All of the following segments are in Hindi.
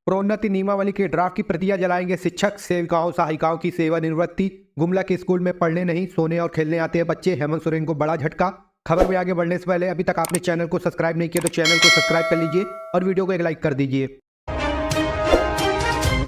प्रोन्नति नियमावली के ड्राफ्ट की प्रतियां जलाएंगे शिक्षक। सेविकाओं सहायिकाओं की सेवानिवृत्ति। गुमला के स्कूल में पढ़ने नहीं सोने और खेलने आते हैं बच्चे। हेमंत सोरेन को बड़ा झटका। खबर में आगे बढ़ने से पहले अभी तक आपने चैनल को सब्सक्राइब नहीं किया तो चैनल को सब्सक्राइब कर लीजिए और वीडियो को एक लाइक कर दीजिए।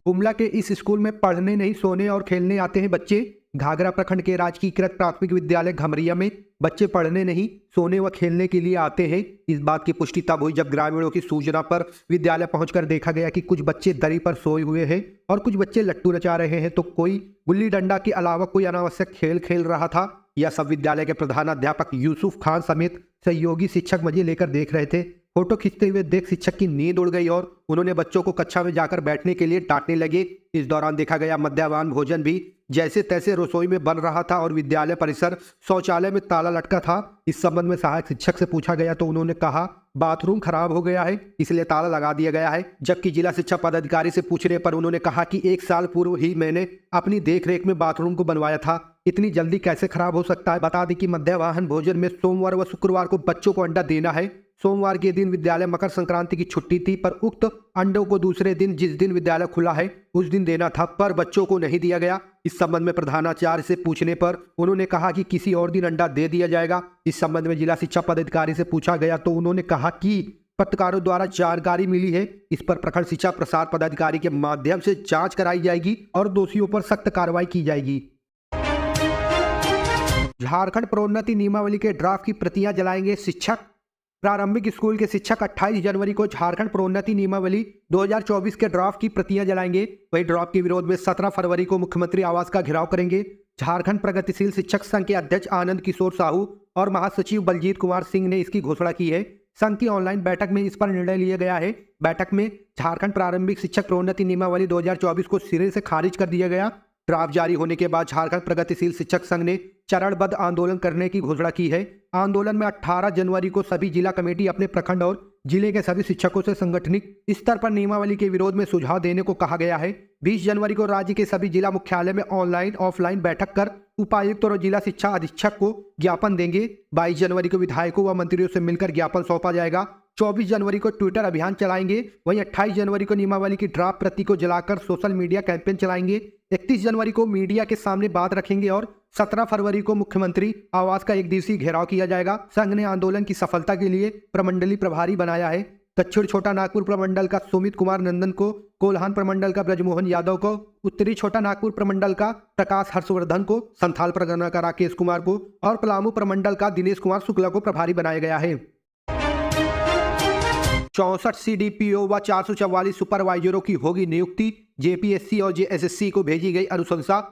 गुमला के इस स्कूल में पढ़ने नहीं सोने और खेलने आते हैं बच्चे। घाघरा प्रखंड के राजकीयकृत प्राथमिक विद्यालय घमरिया में बच्चे पढ़ने नहीं सोने व खेलने के लिए आते हैं। इस बात की पुष्टि तब हुई जब ग्रामीणों की सूचना पर विद्यालय पहुंचकर देखा गया कि कुछ बच्चे दरी पर सोए हुए हैं और कुछ बच्चे लट्टू नचा रहे हैं, तो कोई गुल्ली डंडा के अलावा कोई अनावश्यक खेल खेल रहा था। यह सब विद्यालय के प्रधानाध्यापक यूसुफ खान समेत सहयोगी शिक्षक मजे लेकर देख रहे थे। फोटो खींचते हुए देख शिक्षक की नींद उड़ गई और उन्होंने बच्चों को कक्षा में जाकर बैठने के लिए डांटने लगे। इस दौरान देखा गया मध्याह्न भोजन भी जैसे तैसे रसोई में बन रहा था और विद्यालय परिसर शौचालय में ताला लटका था। इस संबंध में सहायक शिक्षक से पूछा गया तो उन्होंने कहा बाथरूम खराब हो गया है इसलिए ताला लगा दिया गया है। जबकि जिला शिक्षा पदाधिकारी से पूछने पर उन्होंने कहा कि 1 साल पूर्व ही मैंने अपनी देखरेख में बाथरूम को बनवाया था, इतनी जल्दी कैसे खराब हो सकता है। बता दें कि मध्याह्न भोजन में सोमवार व शुक्रवार को बच्चों को अंडा देना है। सोमवार के दिन विद्यालय मकर संक्रांति की छुट्टी थी, पर उक्त अंडों को दूसरे दिन जिस दिन विद्यालय खुला है उस दिन देना था, पर बच्चों को नहीं दिया गया। इस संबंध में प्रधानाचार्य से पूछने पर उन्होंने कहा कि किसी और दिन अंडा दे दिया जाएगा। इस संबंध में जिला शिक्षा पदाधिकारी से पूछा गया तो उन्होंने कहा कि पत्रकारों द्वारा जानकारी मिली है, इस पर प्रखंड शिक्षा प्रसार पदाधिकारी के माध्यम से जांच कराई जाएगी और दोषियों पर सख्त कार्रवाई की जाएगी। झारखंड प्रोन्नति नियमावली के ड्राफ्ट की प्रतियां जलाएंगे शिक्षक। प्रारंभिक स्कूल के शिक्षक 28 जनवरी को झारखंड प्रोन्नति नियमावली 2024 के ड्राफ्ट की प्रतियां जलाएंगे। वही ड्राफ्ट के विरोध में 17 फरवरी को मुख्यमंत्री आवास का घेराव करेंगे। झारखंड प्रगतिशील शिक्षक संघ के अध्यक्ष आनंद किशोर साहू और महासचिव बलजीत कुमार सिंह ने इसकी घोषणा की है। संघ की ऑनलाइन बैठक में इस पर निर्णय लिया गया है। बैठक में झारखंड प्रारंभिक शिक्षक प्रोन्नति नियमावली 2024 को सिरे से खारिज कर दिया गया। ड्राफ्ट जारी होने के बाद झारखंड प्रगतिशील शिक्षक संघ ने चरणबद्ध आंदोलन करने की घोषणा की है। आंदोलन में 18 जनवरी को सभी जिला कमेटी अपने प्रखंड और जिले के सभी शिक्षकों से संगठनिक स्तर पर नियमावली के विरोध में सुझाव देने को कहा गया है। 20 जनवरी को राज्य के सभी जिला मुख्यालय में ऑनलाइन ऑफलाइन बैठक कर उपायुक्त और जिला शिक्षा अधीक्षक को ज्ञापन देंगे। 22 जनवरी को विधायकों व मंत्रियों से मिलकर ज्ञापन सौंपा जाएगा। 24 जनवरी को ट्विटर अभियान चलाएंगे। वहीं 28 जनवरी को नियमावली की ड्राफ्ट प्रति को जलाकर सोशल मीडिया कैंपेन चलाएंगे। 31 जनवरी को मीडिया के सामने बात रखेंगे और 17 फरवरी को मुख्यमंत्री आवास का 1 दिवसीय घेराव किया जाएगा। संघ ने आंदोलन की सफलता के लिए प्रमंडलीय प्रभारी बनाया है। दक्षिण छोटा नागपुर प्रमंडल का सुमित कुमार नंदन को, कोल्हान प्रमंडल का ब्रजमोहन यादव को, उत्तरी छोटा नागपुर प्रमंडल का प्रकाश हर्षवर्धन को, संथाल परगना का राकेश कुमार को और पलामू प्रमंडल का दिनेश कुमार शुक्ला को प्रभारी बनाया गया है। 64 CDPO व 444 सुपरवाइजरों की होगी नियुक्ति। JPSC और JSSC को भेजी गई अनुशंसा।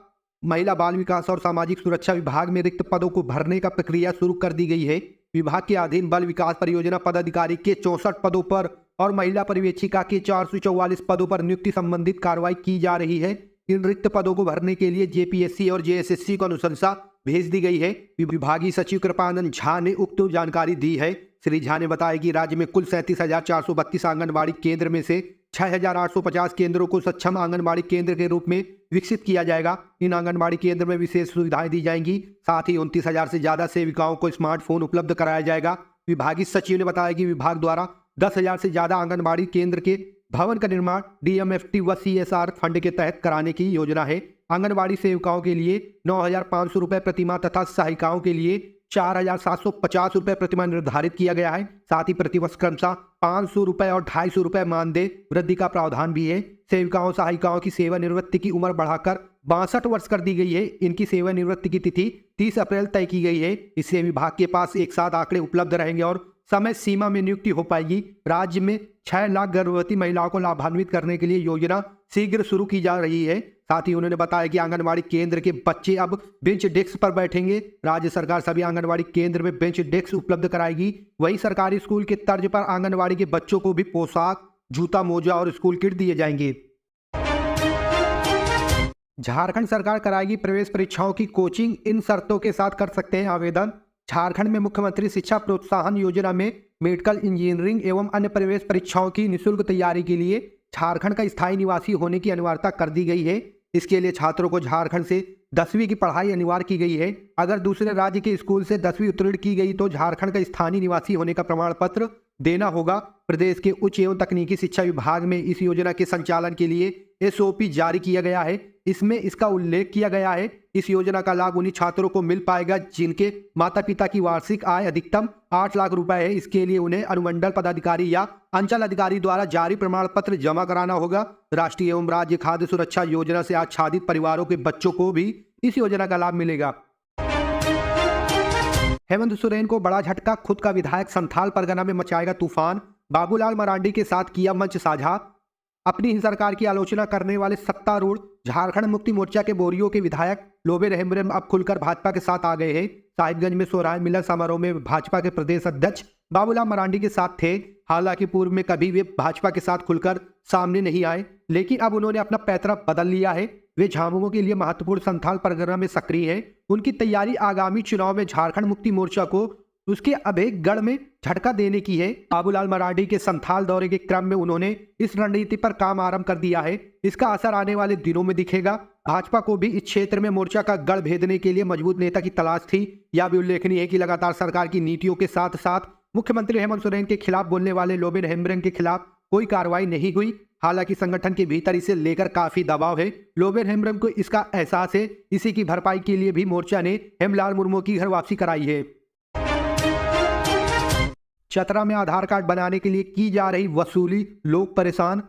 महिला बाल विकास और सामाजिक सुरक्षा विभाग में रिक्त पदों को भरने का प्रक्रिया शुरू कर दी गई है। विभाग के अधीन बाल विकास परियोजना पदाधिकारी के 64 पदों पर और महिला पर्यवेक्षिका के 444 पदों पर नियुक्ति संबंधित कार्रवाई की जा रही है। इन रिक्त पदों को भरने के लिए JPSC और JSSC को अनुशंसा भेज दी गई है। विभागीय सचिव कृपानंद झा ने उक्त जानकारी दी है। श्री झा ने बताया कि राज्य में कुल 37,432 आंगनबाड़ी केंद्र में से 6,850 केंद्रों को सक्षम आंगनबाड़ी केंद्र के रूप में विकसित किया जाएगा। इन आंगनबाड़ी केंद्र में विशेष सुविधाएं दी जाएंगी। साथ ही 29,000 से ज्यादा सेविकाओं को स्मार्टफोन उपलब्ध कराया जाएगा। विभागीय सचिव ने बताया कि विभाग द्वारा 10,000 से ज्यादा आंगनबाड़ी केंद्र के भवन का निर्माण DMFT व CSR फंड के तहत कराने की योजना है। आंगनबाड़ी सेविकाओं के लिए 9,500 रुपये प्रतिमाह तथा सहायिकाओं के लिए 4,750 रुपये प्रतिमाह निर्धारित किया गया है। साथ ही प्रतिवर्ष क्रमशः 500 रुपये और 250 रुपये मानदेय वृद्धि का प्रावधान भी है। सेविकाओं सहायिकाओं की सेवानिवृत्ति की उम्र बढ़ाकर 62 वर्ष कर दी गई है। इनकी सेवानिवृत्ति की तिथि 30 अप्रैल तय की गई है। इससे विभाग के पास एक साथ आंकड़े उपलब्ध रहेंगे और समय सीमा में नियुक्ति हो पाएगी। राज्य में 6 लाख गर्भवती महिलाओं को लाभान्वित करने के लिए योजना शीघ्र शुरू की जा रही है। साथ ही उन्होंने बताया कि आंगनबाड़ी केंद्र के बच्चे अब बेंच डेस्क पर बैठेंगे। राज्य सरकार सभी आंगनबाड़ी केंद्र में बेंच डेस्क उपलब्ध कराएगी। वही सरकारी स्कूल के तर्ज पर आंगनबाड़ी के बच्चों को भी पोशाक, जूता, मोजा और स्कूल किट दिए जाएंगे। झारखंड सरकार कराएगी प्रवेश परीक्षाओं की कोचिंग, इन शर्तों के साथ कर सकते हैं आवेदन। झारखंड में मुख्यमंत्री शिक्षा प्रोत्साहन योजना में मेडिकल, इंजीनियरिंग एवं अन्य प्रवेश परीक्षाओं की निःशुल्क तैयारी के लिए झारखंड का स्थायी निवासी होने की अनिवार्यता कर दी गई है। इसके लिए छात्रों को झारखंड से 10वीं की पढ़ाई अनिवार्य की गई है। अगर दूसरे राज्य के स्कूल से 10वीं उत्तीर्ण की गई तो झारखंड का स्थानीय निवासी होने का प्रमाण पत्र देना होगा। प्रदेश के उच्च एवं तकनीकी शिक्षा विभाग में इस योजना के संचालन के लिए एसओपी जारी किया गया है। इसमें इसका उल्लेख किया गया है इस योजना का लाभ उन्हीं छात्रों को मिल पाएगा जिनके माता पिता की वार्षिक आय अधिकतम 8 लाख रुपए है। इसके लिए उन्हें अनुमंडल पदाधिकारी या अंचल अधिकारी द्वारा जारी प्रमाण पत्र जमा कराना होगा। राष्ट्रीय एवं राज्य खाद्य सुरक्षा योजना से आच्छादित परिवारों के बच्चों को भी इस योजना का लाभ मिलेगा। हेमंत सोरेन को बड़ा झटका, खुद का विधायक संथाल परगना में मचाएगा तूफान। बाबूलाल मरांडी के साथ किया मंच साझा। अपनी ही सरकार की आलोचना करने वाले सत्तारूढ़ झारखंड मुक्ति मोर्चा के बोरियो के विधायक लोबे हेम्ब्रम अब खुलकर भाजपा के साथ आ गए हैं। साहिबगंज में सोहराय मिलन समारोह में भाजपा के प्रदेश अध्यक्ष बाबूलाल मरांडी के साथ थे। हालांकि पूर्व में कभी वे भाजपा के साथ खुलकर सामने नहीं आए, लेकिन अब उन्होंने अपना पैतरा बदल लिया है। वे झामुमो के लिए महत्वपूर्ण संथाल परगना में सक्रिय हैं। उनकी तैयारी आगामी चुनाव में झारखंड मुक्ति मोर्चा को उसके अभेद गढ़ में झटका देने की है। बाबूलाल मरांडी के संथाल दौरे के क्रम में उन्होंने इस रणनीति पर काम आरंभ कर दिया है। इसका असर आने वाले दिनों में दिखेगा। भाजपा को भी इस क्षेत्र में मोर्चा का गढ़ भेदने के लिए मजबूत नेता की तलाश थी। यह भी उल्लेखनीय है कि लगातार सरकार की नीतियों के साथ साथ मुख्यमंत्री हेमंत सोरेन के खिलाफ बोलने वाले लोबे हेम्ब्रम के खिलाफ कोई कार्रवाई नहीं हुई। हालांकि संगठन के भीतर इसे लेकर काफी दबाव है। लोबे हेम्ब्रम को इसका एहसास है। इसी की भरपाई के लिए भी मोर्चा ने हेमलाल मुर्मू की घर वापसी कराई है। चतरा में आधार कार्ड बनाने के लिए की जा रही वसूली, लोग परेशान।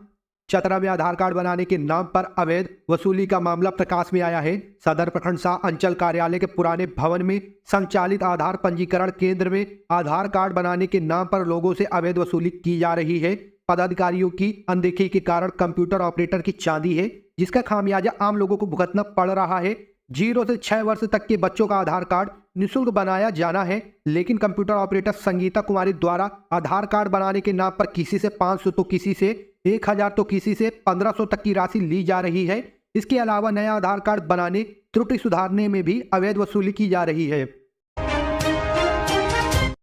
चतरा में आधार कार्ड बनाने के नाम पर अवैध वसूली का मामला प्रकाश में आया है। सदर प्रखंड शाह अंचल कार्यालय के पुराने भवन में संचालित आधार पंजीकरण केंद्र में आधार कार्ड बनाने के नाम पर लोगों से अवैध वसूली की जा रही है। पदाधिकारियों की अनदेखी के कारण कंप्यूटर ऑपरेटर की चांदी है, जिसका खामियाजा आम लोगों को भुगतना पड़ रहा है। 0 से 6 वर्ष तक के बच्चों का आधार कार्ड निःशुल्क बनाया जाना है, लेकिन कंप्यूटर ऑपरेटर संगीता कुमारी द्वारा आधार कार्ड बनाने के नाम पर किसी से 500 तो किसी से 1000 तो किसी से 1500 तक की राशि ली जा रही है। इसके अलावा नया आधार कार्ड बनाने, त्रुटि सुधारने में भी अवैध वसूली की जा रही है।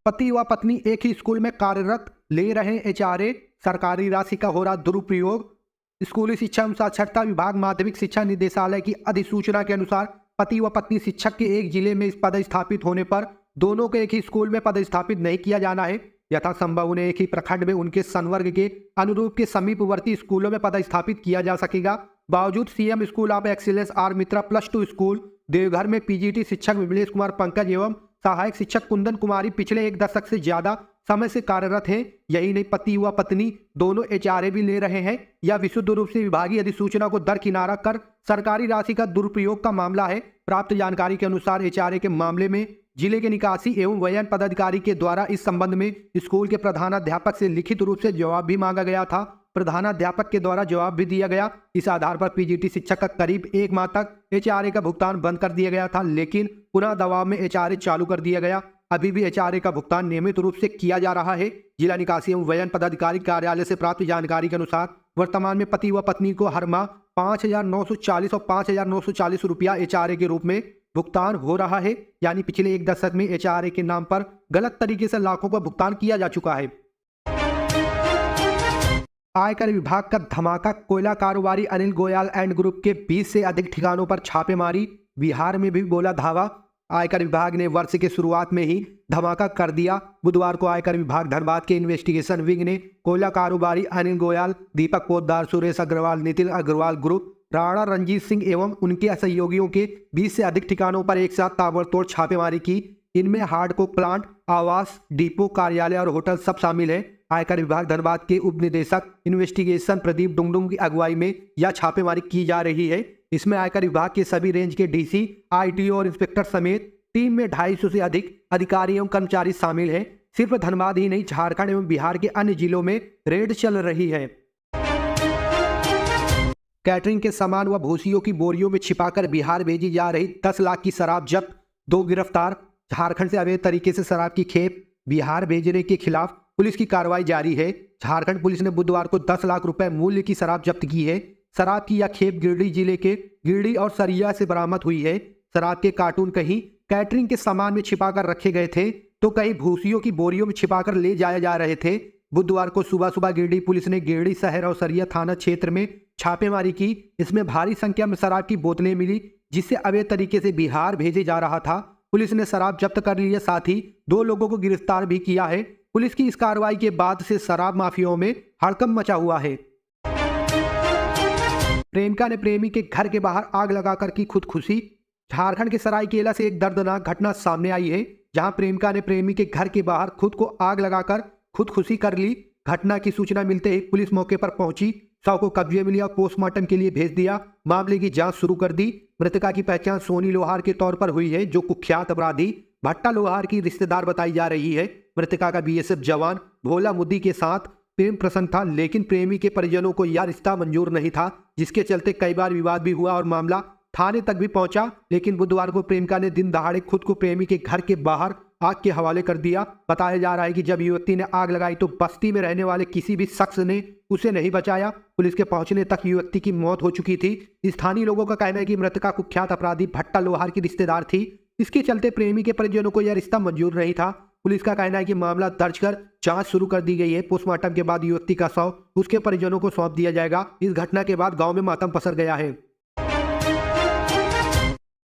पति व पत्नी एक ही स्कूल में कार्यरत, ले रहे एचआरए, सरकारी राशि का हो रहा दुरुपयोग। स्कूली शिक्षा एवं साक्षरता विभाग माध्यमिक शिक्षा निदेशालय की अधिसूचना के अनुसार पति व पत्नी शिक्षक के एक जिले में पदस्थापित होने पर दोनों को एक ही स्कूल में पदस्थापित नहीं किया जाना है। यथासंभव उन्हें एक ही प्रखंड में उनके संवर्ग के अनुरूप के समीपवर्ती स्कूलों में पदस्थापित किया जा सकेगा। बावजूद CM school of excellence R Mitra +2 school Deoghar में पीजीटी शिक्षक विमलेश कुमार पंकज एवं सहायक शिक्षक कुंदन कुमारी पिछले 1 दशक से ज्यादा समय से कार्यरत हैं। यही नहीं, पति व पत्नी दोनों एचआरए भी ले रहे हैं। यह विशुद्ध रूप से विभागीय अधिसूचना को दरकिनारा कर सरकारी राशि का दुरुपयोग का मामला है। प्राप्त जानकारी के अनुसार एचआरए के मामले में जिले के निकासी एवं वयन पदाधिकारी के द्वारा इस संबंध में स्कूल के प्रधानाध्यापक से लिखित रूप से जवाब भी मांगा गया था। प्रधानाध्यापक के द्वारा जवाब भी दिया गया। इस आधार पर पीजीटी शिक्षक का करीब 1 माह तक एचआरए का भुगतान बंद कर दिया गया था, लेकिन पुनः दबाव में एचआरए चालू कर दिया गया। अभी भी एचआरए का भुगतान नियमित रूप से किया जा रहा है। जिला निकासी एवं वयन पदाधिकारी कार्यालय से प्राप्त जानकारी के अनुसार वर्तमान में पति व पत्नी को हर माह 5,940 और 5,940 रुपया एचआरए के रूप में भुगतान हो रहा है। यानी पिछले 1 दशक में एचआरए के नाम पर गलत तरीके से लाखों का भुगतान किया जा चुका है। आयकर विभाग का धमाका, कोयला कारोबारी अनिल गोयल एंड ग्रुप के 20 से अधिक ठिकानों पर छापेमारी। बिहार में भी बोला धावा। आयकर विभाग ने वर्ष के शुरुआत में ही धमाका कर दिया। बुधवार को आयकर विभाग धनबाद के इन्वेस्टिगेशन विंग ने कोयला कारोबारी अनिल गोयल, दीपक पोद्दार, सुरेश अग्रवाल, नितिन अग्रवाल ग्रुप, राणा रणजीत सिंह एवं उनके सहयोगियों के 20 से अधिक ठिकानों पर एक साथ ताबड़तोड़ छापेमारी की। इनमें हार्डकोक प्लांट, आवास, डिपो, कार्यालय और होटल सब शामिल है। आयकर विभाग धनबाद के उप निदेशक इन्वेस्टिगेशन प्रदीप डुंगडुंग की अगुवाई में यह छापेमारी की जा रही है। इसमें आयकर विभाग के सभी रेंज के डीसी, आईटीओ और इंस्पेक्टर समेत टीम में 250 से अधिक अधिकारी एवं कर्मचारी शामिल हैं। सिर्फ धनबाद ही नहीं, झारखंड एवं बिहार के अन्य जिलों में रेड चल रही है। कैटरिंग के सामान व भूसियों की बोरियों में छिपाकर बिहार भेजी जा रही 10 लाख की शराब जब्त, 2 गिरफ्तार। झारखंड से अवैध तरीके से शराब की खेप बिहार भेजने के खिलाफ पुलिस की कार्रवाई जारी है। झारखंड पुलिस ने बुधवार को 10 लाख रुपए मूल्य की शराब जब्त की है। शराब की यह खेप गिरिडीह जिले के गिरिडीह और सरिया से बरामद हुई है। शराब के कार्टून कहीं कैटरिंग के सामान में छिपाकर रखे गए थे, तो कहीं भूसियों की बोरियों में छिपाकर ले जाए जा रहे थे। बुधवार को सुबह सुबह गिरिडीह पुलिस ने गिरिडीह शहर और सरिया थाना क्षेत्र में छापेमारी की। इसमें भारी संख्या में शराब की बोतलें मिली, जिससे अवैध तरीके से बिहार भेजे जा रहा था। पुलिस ने शराब जब्त कर ली है, साथ ही 2 लोगों को गिरफ्तार भी किया है। पुलिस की इस कार्रवाई के बाद से शराब माफियाओं में हड़कंप मचा हुआ है। प्रेमिका ने प्रेमी के घर के बाहर आग लगाकर की खुदकुशी। झारखंड के सरायकेला से एक दर्दनाक घटना सामने आई है, जहां प्रेमिका ने प्रेमी के घर के बाहर खुद को आग लगाकर खुदकुशी कर ली। घटना की सूचना मिलते ही पुलिस मौके पर पहुंची, शव को कब्जे में लिया, पोस्टमार्टम के लिए भेज दिया, मामले की जांच शुरू कर दी। मृतका की पहचान सोनी लोहार के तौर पर हुई है, जो कुख्यात अपराधी भट्टा लोहार की रिश्तेदार बताई जा रही है। मृतका का बीएसएफ जवान भोला मुद्दी के साथ प्रेम प्रसंग था, लेकिन प्रेमी के परिजनों को यह रिश्ता मंजूर नहीं था, जिसके चलते कई बार विवाद भी हुआ और मामला थाने तक भी पहुंचा। लेकिन बुधवार को प्रेमिका ने दिन दहाड़े खुद को प्रेमी के घर के बाहर आग के हवाले कर दिया। बताया जा रहा है कि जब युवती ने आग लगाई तो बस्ती में रहने वाले किसी भी शख्स ने उसे नहीं बचाया। पुलिस के पहुंचने तक युवती की मौत हो चुकी थी। स्थानीय लोगों का कहना है कि मृतका कुख्यात अपराधी भट्टा लोहार की रिश्तेदार थी। इसके चलते प्रेमी के परिजनों को यह रिश्ता मंजूर नहीं था। पुलिस का कहना है कि मामला दर्ज कर जांच शुरू कर दी गई है। पोस्टमार्टम के बाद युवती का शव उसके परिजनों को सौंप दिया जाएगा। इस घटना के बाद गांव में मातम पसर गया है।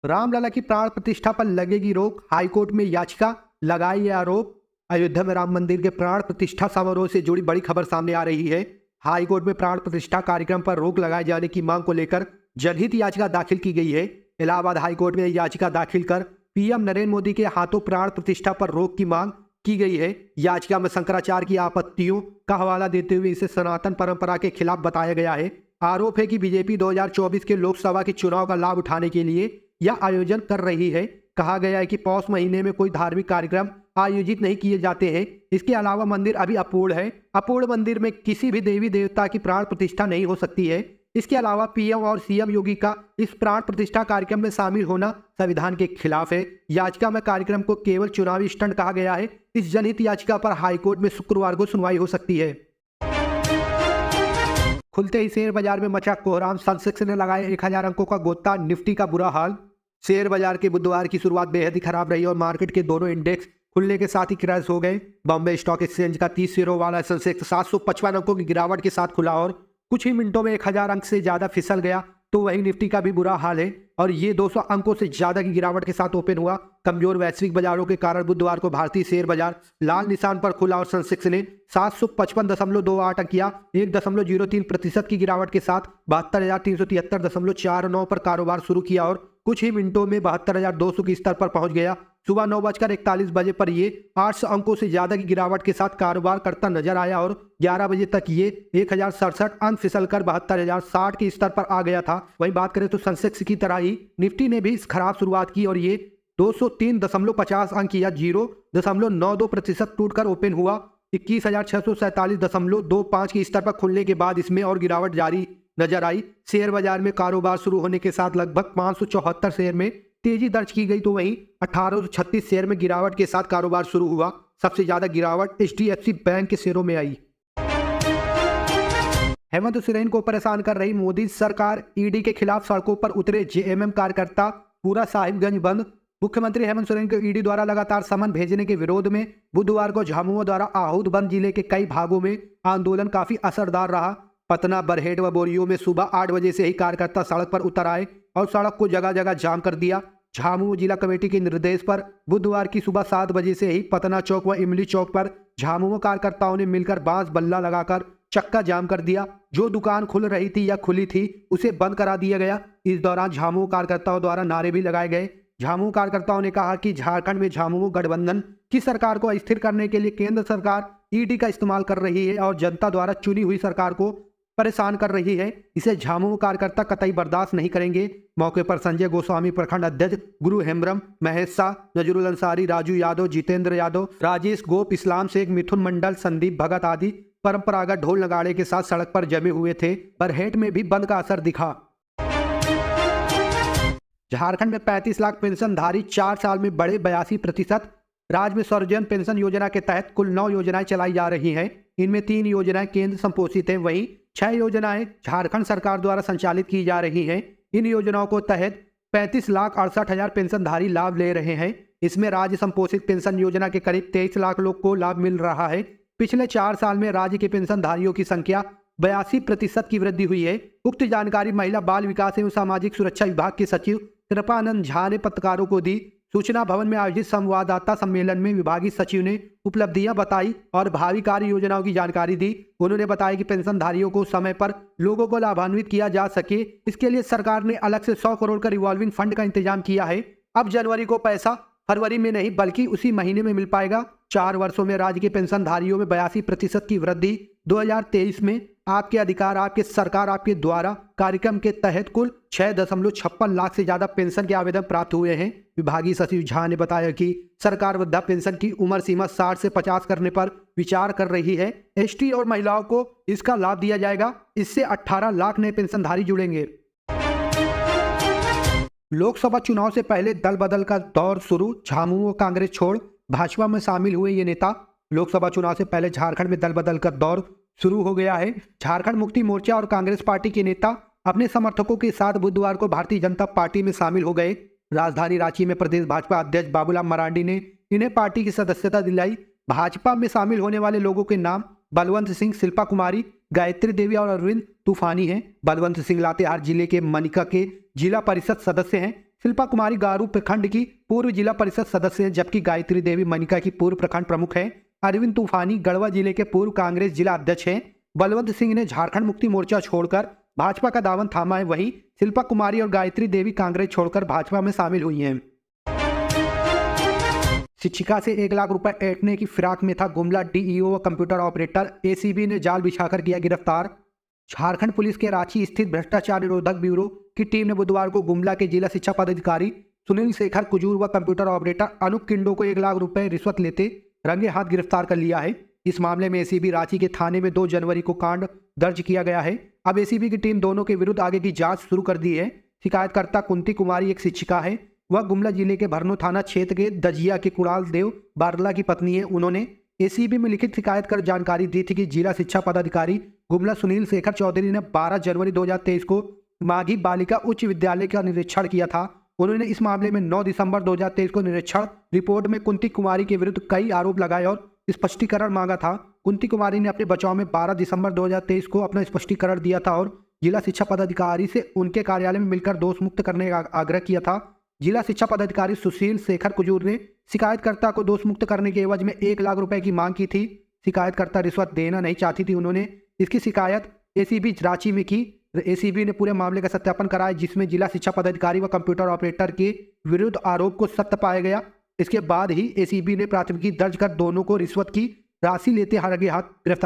रामलला की प्राण प्रतिष्ठा पर लगेगी रोक, हाईकोर्ट में याचिका लगाई है आरोप। अयोध्या में राम मंदिर के प्राण प्रतिष्ठा समारोह से जुड़ी बड़ी खबर सामने आ रही है। हाईकोर्ट में प्राण प्रतिष्ठा कार्यक्रम पर रोक लगाए जाने की मांग को लेकर जनहित याचिका दाखिल की गई है। इलाहाबाद हाईकोर्ट में याचिका दाखिल कर पीएम नरेंद्र मोदी के हाथों प्राण प्रतिष्ठा पर रोक की मांग की गई है। याचिका में शंकराचार्य की आपत्तियों का हवाला देते हुए इसे सनातन परंपरा के खिलाफ बताया गया है। आरोप है कि बीजेपी 2024 के लोकसभा के चुनाव का लाभ उठाने के लिए यह आयोजन कर रही है। कहा गया है कि पौष महीने में कोई धार्मिक कार्यक्रम आयोजित नहीं किए जाते हैं। इसके अलावा मंदिर अभी अपूर्ण है। अपूर्ण मंदिर में किसी भी देवी देवता की प्राण प्रतिष्ठा नहीं हो सकती है। इसके अलावा पीएम और सीएम योगी का इस प्राण प्रतिष्ठा कार्यक्रम में शामिल होना संविधान के खिलाफ है। याचिका में कार्यक्रम को केवल चुनावी स्टंट कहा गया है। इस जनहित याचिका पर हाईकोर्ट में शुक्रवार को सुनवाई हो सकती है। खुलते ही शेयर बाजार में मचा कोहराम, सेंसेक्स ने लगाए 1000 अंकों का गोता, निफ्टी का बुरा हाल। शेयर बाजार के बुधवार की शुरुआत बेहद ही खराब रही और मार्केट के दोनों इंडेक्स खुलने के साथ ही क्रैश हो गए। बॉम्बे स्टॉक एक्सचेंज का 30 शेयरों वाला सेंसेक्स 755 अंकों की गिरावट के साथ खुला और कुछ ही मिनटों में 1000 अंक से ज्यादा फिसल गया। तो वहीं निफ्टी का भी बुरा हाल है और ये 200 अंकों से ज्यादा की गिरावट के साथ ओपन हुआ। कमजोर वैश्विक बाजारों के कारण बुधवार को भारतीय शेयर बाजार लाल निशान पर खुला और सेंसेक्स ने 755.28 अंक किया 1.03% की गिरावट के साथ 72,373.49 पर कारोबार शुरू किया और कुछ ही मिनटों में 72,200 के स्तर पर पहुंच गया। सुबह 9:41 बजे पर ये 800 अंकों से ज्यादा की गिरावट के साथ कारोबार करता नजर आया और 11 बजे तक ये 1067 अंक फिसलकर 72,060 के स्तर पर आ गया था। वहीं बात करें तो सेंसेक्स की तरह ही निफ्टी ने भी इस खराब शुरुआत की और ये 203.50 अंक या 0.92% टूटकर ओपन हुआ। 21,647.25 के स्तर पर खुलने के बाद इसमें और गिरावट जारी नजर आई। शेयर बाजार में कारोबार शुरू होने के साथ लगभग 574 शेयर में तेजी दर्ज की गई, तो वहीं 1836 शेयर में गिरावट के साथ कारोबार शुरू हुआ। सबसे ज्यादा गिरावट एचडीएफसी बैंक के शेयरों में आई। हेमंत सोरेन को परेशान कर रही मोदी सरकार, ईडी के खिलाफ सड़कों पर उतरे जेएमएम कार्यकर्ता, पूरा साहिबगंज बंद। मुख्यमंत्री हेमंत सोरेन को ईडी द्वारा लगातार समन भेजने के विरोध में बुधवार को झामुमो द्वारा आहूत बंद जिले के कई भागों में आंदोलन काफी असरदार रहा। पतना, बरहेट व बोरियो में सुबह 8 बजे से ही कार्यकर्ता सड़क पर उतर आए और सड़क को जगह जगह जाम कर दिया। झामुमो जिला कमेटी के निर्देश पर बुधवार की सुबह 7 बजे से ही पतना चौक व इमली चौक पर झामुमो कार्यकर्ताओं ने मिलकर बांस बल्ला लगाकर चक्का जाम कर दिया। जो दुकान खुल रही थी या खुली थी उसे बंद करा दिया गया। इस दौरान झामुमो कार्यकर्ताओं द्वारा नारे भी लगाए गए। झामुमो कार्यकर्ताओं ने कहा कि झारखंड में झामुमो गठबंधन की सरकार को अस्थिर करने के लिए केंद्र सरकार ईडी का इस्तेमाल कर रही है और जनता द्वारा चुनी हुई सरकार को परेशान कर रही है। इसे झामुमो कार्यकर्ता कतई बर्दाश्त नहीं करेंगे। मौके पर संजय गोस्वामी, प्रखंड अध्यक्ष गुरु हेम्ब्रम, महेश शाह, नजरुल अंसारी, राजू यादव, जितेंद्र यादव, राजेश गोप, इस्लाम शेख, मिथुन मंडल, संदीप भगत आदि परंपरागत ढोल नगाड़े के साथ सड़क पर जमे हुए थे। बरहेट में भी बंद का असर दिखा। झारखंड में 35 लाख पेंशनधारी 4 साल में बढ़े 82%। राज्य में सर्वजन पेंशन योजना के तहत कुल 9 योजनाएं चलाई जा रही हैं। इनमें 3 योजनाएं केंद्र संपोषित हैं, वहीं 6 योजनाएं झारखंड सरकार द्वारा संचालित की जा रही हैं। इन योजनाओं को तहत 35,68,000 पेंशनधारी लाभ ले रहे हैं। इसमें राज्य संपोषित पेंशन योजना के करीब 23 लाख लोग को लाभ मिल रहा है। पिछले 4 साल में राज्य के पेंशनधारियों की संख्या 82% की वृद्धि हुई है। उक्त जानकारी महिला बाल विकास एवं सामाजिक सुरक्षा विभाग के सचिव कृपानंद झा ने पत्रकारों को दी। सूचना भवन में आयोजित संवाददाता सम्मेलन में विभागीय सचिव ने उपलब्धियां बताई और भावी कार्य योजनाओं की जानकारी दी। उन्होंने बताया कि पेंशनधारियों को समय पर लोगों को लाभान्वित किया जा सके, इसके लिए सरकार ने अलग से 100 करोड़ का रिवॉल्विंग फंड का इंतजाम किया है। अब जनवरी को पैसा फरवरी में नहीं बल्कि उसी महीने में मिल पाएगा। 4 वर्षों में राज्य के पेंशनधारियों में 82% की वृद्धि। 2023 में आपके अधिकार आपके सरकार आपके द्वारा कार्यक्रम के तहत कुल 6.56 लाख से ज्यादा पेंशन के आवेदन प्राप्त हुए हैं। विभागीय सचिव झा ने बताया कि सरकार वृद्धा पेंशन की उम्र सीमा 60 से 50 करने पर विचार कर रही है। एसटी और महिलाओं को इसका लाभ दिया जाएगा। इससे 18 लाख नए पेंशनधारी जुड़ेंगे। लोकसभा चुनाव से पहले दल बदल का दौर शुरू। झामुमो कांग्रेस छोड़ भाजपा में शामिल हुए ये नेता। लोकसभा चुनाव से पहले झारखंड में दल बदल का दौर शुरू हो गया है। झारखंड मुक्ति मोर्चा और कांग्रेस पार्टी के नेता अपने समर्थकों के साथ बुधवार को भारतीय जनता पार्टी में शामिल हो गए। राजधानी रांची में प्रदेश भाजपा अध्यक्ष बाबूलाल मरांडी ने इन्हें पार्टी की सदस्यता दिलाई। भाजपा में शामिल होने वाले लोगों के नाम बलवंत सिंह, शिल्पा कुमारी, गायत्री देवी और अरविंद तूफानी हैं। बलवंत सिंह लातेहार जिले के मनिका के जिला परिषद सदस्य हैं। शिल्पा कुमारी गारू प्रखंड की पूर्व जिला परिषद सदस्य हैं, जबकि गायत्री देवी मनिका की पूर्व प्रखंड प्रमुख हैं। अरविंद तूफानी गढ़वा जिले के पूर्व कांग्रेस जिला अध्यक्ष हैं। बलवंत सिंह ने झारखंड मुक्ति मोर्चा छोड़कर भाजपा का दामन थामा है। वहीं शिल्पा कुमारी और गायत्री देवी कांग्रेस छोड़कर भाजपा में शामिल हुई हैं। शिक्षिका से 1 लाख रुपए ऐंठने की फिराक में था गुमला डीईओ व कंप्यूटर ऑपरेटर। एसीबी ने जाल बिछाकर किया गिरफ्तार। झारखंड पुलिस के रांची स्थित भ्रष्टाचार निरोधक ब्यूरो की टीम ने बुधवार को गुमला के जिला शिक्षा पदाधिकारी सुनील शेखर कुजूर व कंप्यूटर ऑपरेटर अनूप किंडो को 1 लाख रुपए रिश्वत लेते रंगे हाथ गिरफ्तार कर लिया है। इस मामले में एसीबी रांची के थाने में 2 जनवरी को कांड दर्ज किया गया है। अब एसीबी की टीम दोनों के विरुद्ध आगे की जांच शुरू कर दी है। शिकायतकर्ता कुंती कुमारी एक शिक्षिका है। वह गुमला जिले के भरनो थाना क्षेत्र के दजिया के कुणाल देव बारला की पत्नी है। उन्होंने एसीबी में लिखित शिकायत कर जानकारी दी थी कि जिला शिक्षा पदाधिकारी गुमला सुनील शेखर चौधरी ने 12 जनवरी 2023 को माघी बालिका उच्च विद्यालय का निरीक्षण किया था। उन्होंने इस मामले में 9 दिसंबर 2023 को निरीक्षण रिपोर्ट में कुंती कुमारी के विरुद्ध कई आरोप लगाए और स्पष्टीकरण मांगा था। कुंती कुमारी ने अपने बचाव में 12 दिसंबर 2023 को अपना स्पष्टीकरण दिया था और जिला शिक्षा पदाधिकारी से उनके कार्यालय में मिलकर दोष मुक्त करने का आग्रह किया था। जिला शिक्षा पदाधिकारी सुशील शेखर कुजूर ने शिकायतकर्ता को दोष मुक्त करने के एवज में 1 लाख रुपए की मांग की थी। शिकायतकर्ता रिश्वत देना नहीं चाहती थी। उन्होंने इसकी शिकायत एसीबी रांची में की। एसीबी ने पूरे मामले का सत्यापन कराया, जिसमें जिला शिक्षा पदाधिकारी व कंप्यूटर ऑपरेटर के विरुद्ध आरोप को सत्य पाया गया। इसके बाद ही एसीबी ने प्राथमिकी दर्ज कर दोनों को रिश्वत की राशि लेते रंगे हाथ गिरफ्तार